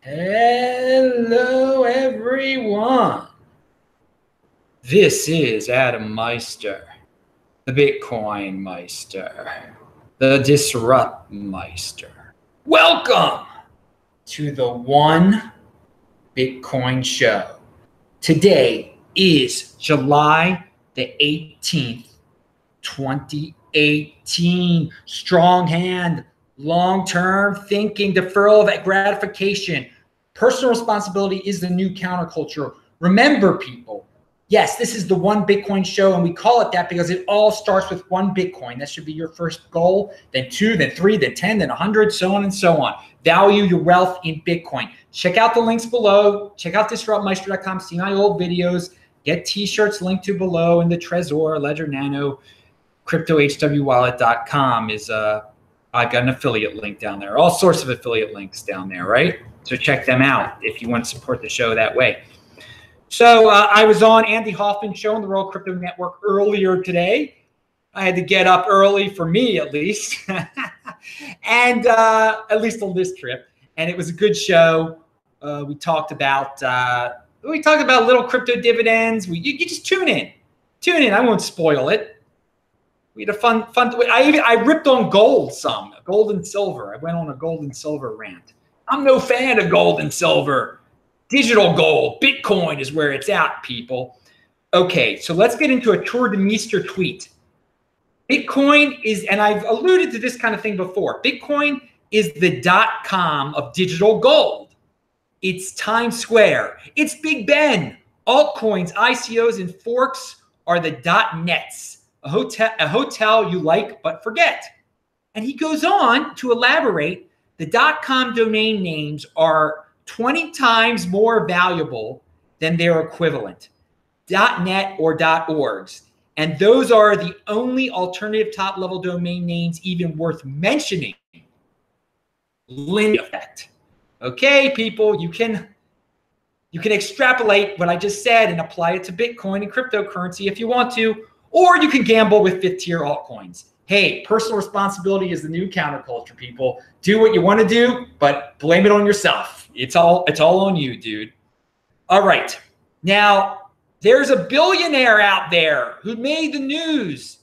Hello, everyone. This is Adam Meister, the Bitcoin Meister, the Disrupt Meister. Welcome to the One Bitcoin Show. Today is July the 18th, 2018. Strong hand, long-term thinking, deferral of gratification. Personal responsibility is the new counterculture. Remember, people, yes, this is the One Bitcoin Show, and we call it that because it all starts with one Bitcoin. That should be your first goal, then 2, then 3, then 10, then 100, so on and so on. Value your wealth in Bitcoin. Check out the links below. Check out disruptmeister.com. See my old videos. Get t-shirts linked to below in the Trezor, Ledger Nano, cryptohwwallet.com is I've got an affiliate link down there. All sorts of affiliate links down there, right? So check them out if you want to support the show that way. So I was on Andy Hoffman show on the World Crypto Network earlier today. I had to get up early, for me at least, and at least on this trip. And it was a good show. We talked about little crypto dividends. You just tune in. I won't spoil it. We had a fun. I ripped on gold some, gold and silver. I went on a gold and silver rant. I'm no fan of gold and silver. Digital gold, Bitcoin is where it's at, people. Okay, so let's get into a Tour de Meester tweet. Bitcoin is, and I've alluded to this kind of thing before, Bitcoin is the .com of digital gold. It's Times Square. It's Big Ben. Altcoins, ICOs, and forks are the .nets. A hotel you like but forget. And he goes on to elaborate, the .com domain names are 20 times more valuable than their equivalent, .net or .orgs. And those are the only alternative top-level domain names even worth mentioning. Lindy effect. Okay, people, you can extrapolate what I just said and apply it to Bitcoin and cryptocurrency if you want to, or you can gamble with fifth-tier altcoins. Hey, personal responsibility is the new counterculture, people. Do what you want to do, but blame it on yourself. It's all on you, dude. All right. Now, there's a billionaire out there who made the news.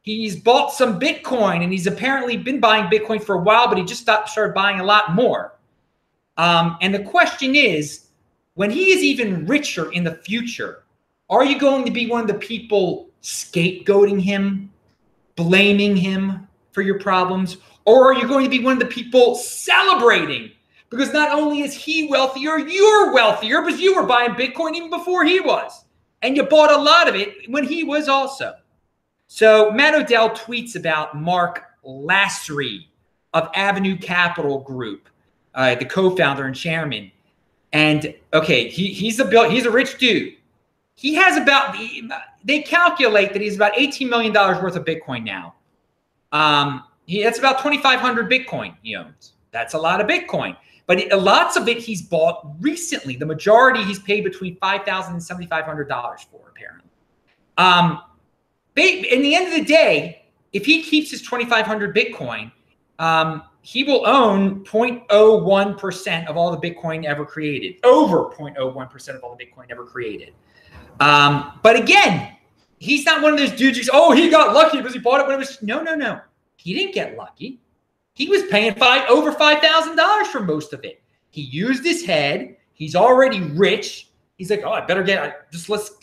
He's bought some Bitcoin, and he's apparently been buying Bitcoin for a while, but he just started buying a lot more. And the question is, when he is even richer in the future, are you going to be one of the people scapegoating him, blaming him for your problems? Or are you going to be one of the people celebrating? Because not only is he wealthier, you're wealthier because you were buying Bitcoin even before he was. And you bought a lot of it when he was also. So Matt Odell tweets about Marc Lasry of Avenue Capital Group, the co-founder and chairman. And okay, he's a rich dude. He has they calculate that he's about $18 million worth of Bitcoin now. That's about 2,500 Bitcoin he owns. That's a lot of Bitcoin. But lots of it he's bought recently. The majority he's paid between $5,000 and $7,500 for, apparently. In the end of the day, if he keeps his 2,500 Bitcoin, he will own 0.01% of all the Bitcoin ever created. Over 0.01% of all the Bitcoin ever created. But again, he's not one of those dudes who's, he got lucky because he bought it when it was, no. He didn't get lucky. He was paying over $5,000 for most of it. He used his head. He's already rich. He's like, I better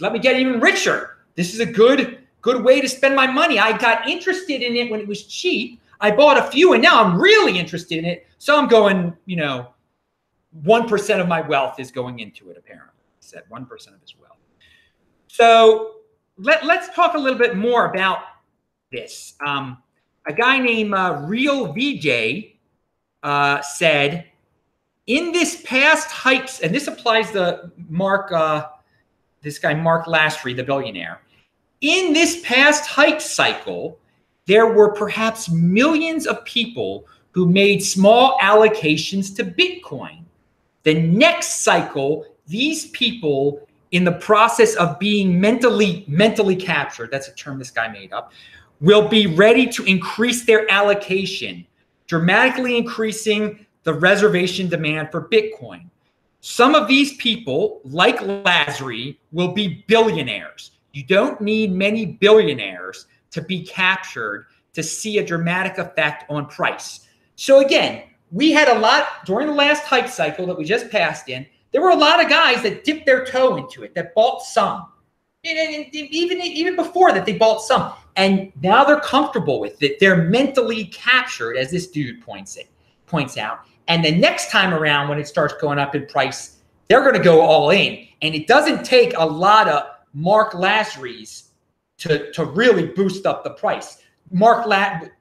let me get even richer. This is a good way to spend my money. I got interested in it when it was cheap. I bought a few and now I'm really interested in it. So I'm going, 1% of my wealth is going into it, apparently. He said 1% of his wealth. So let's talk a little bit more about this. A guy named Real VJ said, in this past hikes, and this applies to this guy Marc Lasry, the billionaire. In this past hike cycle, there were perhaps millions of people who made small allocations to Bitcoin. The next cycle, these people, in the process of being mentally captured, that's a term this guy made up, will be ready to increase their allocation, dramatically increasing the reservation demand for Bitcoin. Some of these people, like Lasry, will be billionaires. You don't need many billionaires to be captured to see a dramatic effect on price. So again, we had a lot during the last hype cycle that we just passed in. There were a lot of guys that dipped their toe into it, that bought some. And even before that, they bought some. And now they're comfortable with it. They're mentally captured, as this dude points out. And the next time around, when it starts going up in price, they're going to go all in. And it doesn't take a lot of Marc Lasrys to really boost up the price.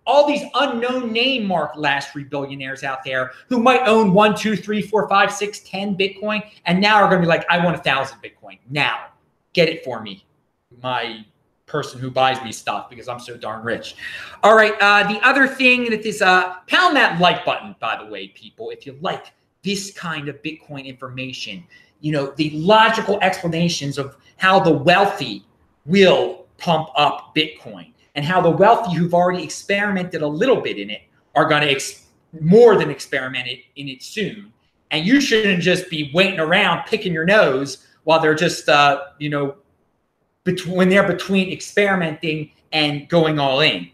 All these unknown name Marc Lasry billionaires out there who might own 1, 2, 3, 4, 5, 6, 10 Bitcoin, and now are going to be like, I want 1,000 Bitcoin now. Get it for me, my person who buys me stuff, because I'm so darn rich. All right. The other thing that is, pound that like button, by the way, people, if you like this kind of Bitcoin information, you know, the logical explanations of how the wealthy will pump up Bitcoin and how the wealthy who've already experimented a little bit in it are going to more than experiment in it soon. And you shouldn't just be waiting around picking your nose while they're just, when they're between experimenting and going all in.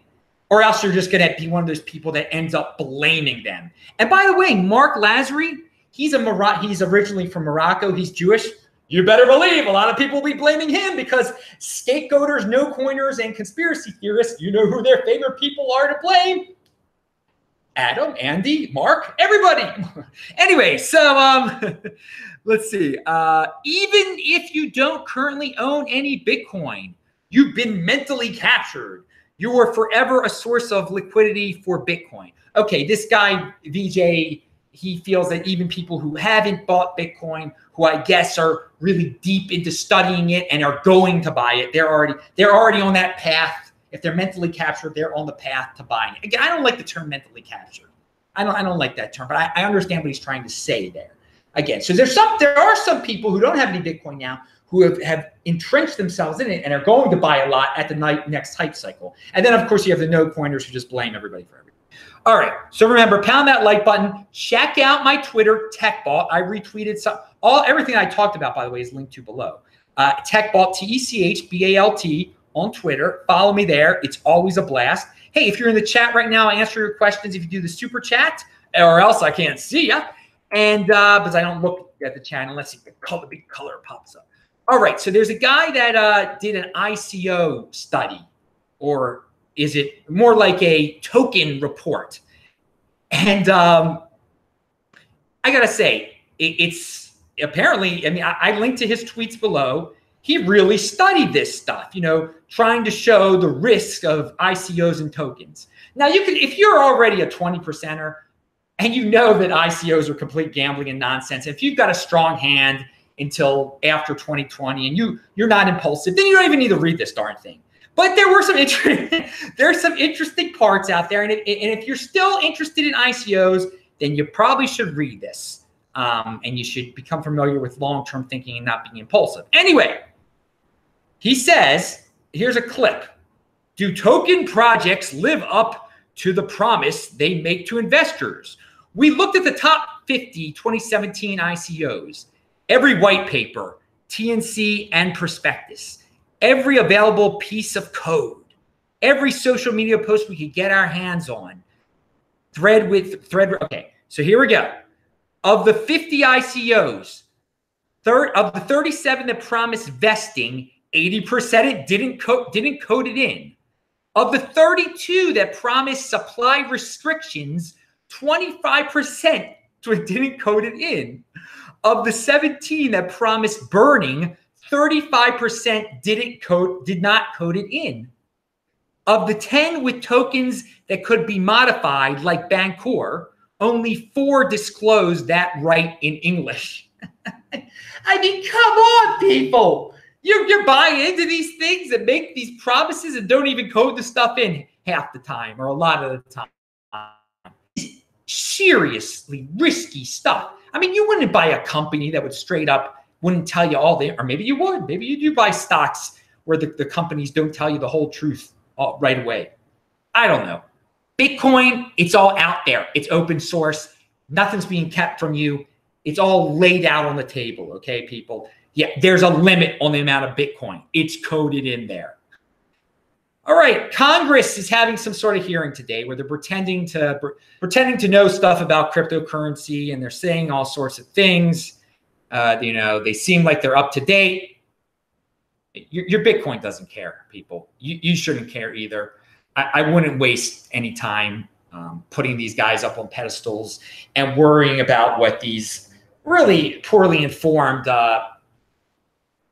Or else you're just going to be one of those people that ends up blaming them. And by the way, Marc Lasry, he's originally from Morocco. He's Jewish. You better believe a lot of people will be blaming him because scapegoaters, nocoiners, and conspiracy theorists, you know who their favorite people are to blame. Adam, Andy, Mark, everybody. Anyway, so let's see. Even if you don't currently own any Bitcoin, you've been mentally captured. You are forever a source of liquidity for Bitcoin. Okay, this guy, VJ, he feels that even people who haven't bought Bitcoin, who I guess are really deep into studying it and are going to buy it, they're already on that path. If they're mentally captured, they're on the path to buying it. Again, I don't like the term mentally captured. I don't like that term, but I understand what he's trying to say there. Again, so there are some people who don't have any Bitcoin now who have entrenched themselves in it and are going to buy a lot at the next hype cycle. And then, of course, you have the no-coiners who just blame everybody for everything. All right, so remember, pound that like button. Check out my Twitter, TechBalt. I retweeted everything I talked about, by the way, is linked to below. TechBalt, TechBalt on Twitter. Follow me there. It's always a blast. Hey, if you're in the chat right now, I answer your questions if you do the super chat, or else I can't see you. And because I don't look at the chat unless the big color pops up. All right, so there's a guy that did an ICO study, or is it more like a token report? And I gotta say, it's apparently, I mean, I linked to his tweets below. He really studied this stuff, you know, trying to show the risk of ICOs and tokens. Now, you can, if you're already a 20%er and you know that ICOs are complete gambling and nonsense, if you've got a strong hand until after 2020 and you're not impulsive, then you don't even need to read this darn thing. But there were some there's some interesting parts out there, and if you're still interested in ICOs, then you probably should read this, and you should become familiar with long-term thinking and not being impulsive. Anyway, he says, here's a clip. Do token projects live up to the promise they make to investors? We looked at the top 50 2017 ICOs, every white paper, TNC, and prospectus, every available piece of code, every social media post we could get our hands on, thread. Okay, so here we go. Of the 50 ICOs, of the 37 that promised vesting, 80% didn't code it in. Of the 32 that promised supply restrictions, 25% didn't code it in. Of the 17 that promised burning, 35% did not code it in. Of the 10 with tokens that could be modified, like Bancor, only 4 disclosed that right in English. I mean, come on, people. You're buying into these things and make these promises and don't even code the stuff in half the time or a lot of the time. Seriously risky stuff. I mean, you wouldn't buy a company that would straight up wouldn't tell you all the, or maybe you would. Maybe you do buy stocks where the companies don't tell you the whole truth right away. I don't know. Bitcoin, it's all out there. It's open source. Nothing's being kept from you. It's all laid out on the table, okay, people? Yeah, there's a limit on the amount of Bitcoin. It's coded in there. All right, Congress is having some sort of hearing today where they're pretending to know stuff about cryptocurrency, and they're saying all sorts of things. You know, they seem like they're up to date. Your Bitcoin doesn't care, people. You shouldn't care either. I wouldn't waste any time putting these guys up on pedestals and worrying about what these really poorly informed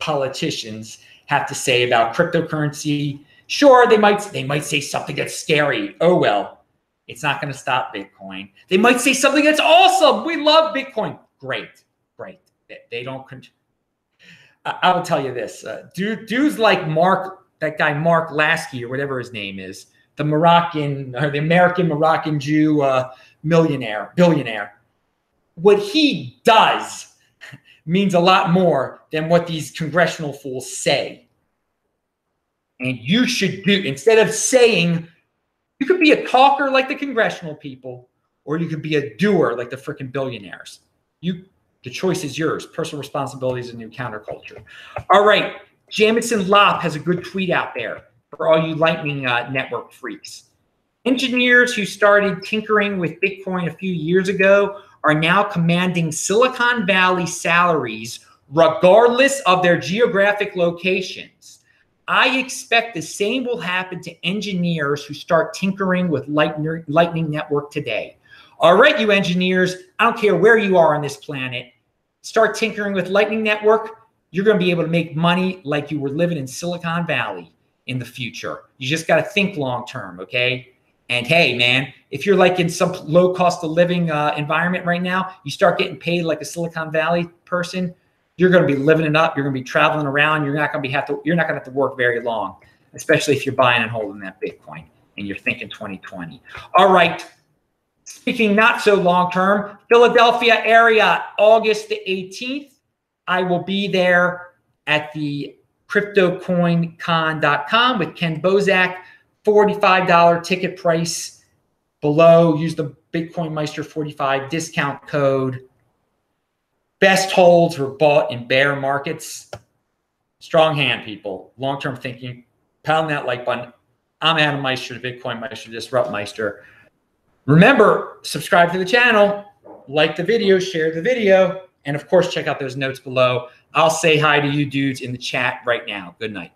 politicians have to say about cryptocurrency. Sure, they might say something that's scary. Oh well, it's not going to stop Bitcoin. They might say something that's awesome. We love Bitcoin. Great. They don't. I will tell you this: dudes like Marc, that guy Marc Lasry or whatever his name is, the American Moroccan Jew billionaire. What he does means a lot more than what these congressional fools say. And you should do, instead of saying, you could be a talker like the congressional people, or you could be a doer like the freaking billionaires. The choice is yours. Personal responsibility is a new counterculture. All right. Jamison Lopp has a good tweet out there for all you Lightning Network freaks. Engineers who started tinkering with Bitcoin a few years ago are now commanding Silicon Valley salaries regardless of their geographic locations. I expect the same will happen to engineers who start tinkering with Lightning Network today. All right, you engineers, I don't care where you are on this planet, start tinkering with Lightning Network. You're going to be able to make money like you were living in Silicon Valley in the future. You just got to think long term, okay? And hey, man, if you're like in some low cost of living environment right now, you start getting paid like a Silicon Valley person, you're going to be living it up. You're going to be traveling around. You're not going to have to work very long, especially if you're buying and holding that Bitcoin and you're thinking 2020. All right. Speaking not so long term, Philadelphia area, August the 18th. I will be there at the CryptoCoinCon.com with Ken Bozak. $45 ticket price below. Use the Bitcoin Meister 45 discount code. Best holds were bought in bear markets. Strong hand, people. Long-term thinking. Pound that like button. I'm Adam Meister, the Bitcoin Meister, Disrupt Meister. Remember, subscribe to the channel, like the video, share the video, and of course, check out those notes below. I'll say hi to you dudes in the chat right now. Good night.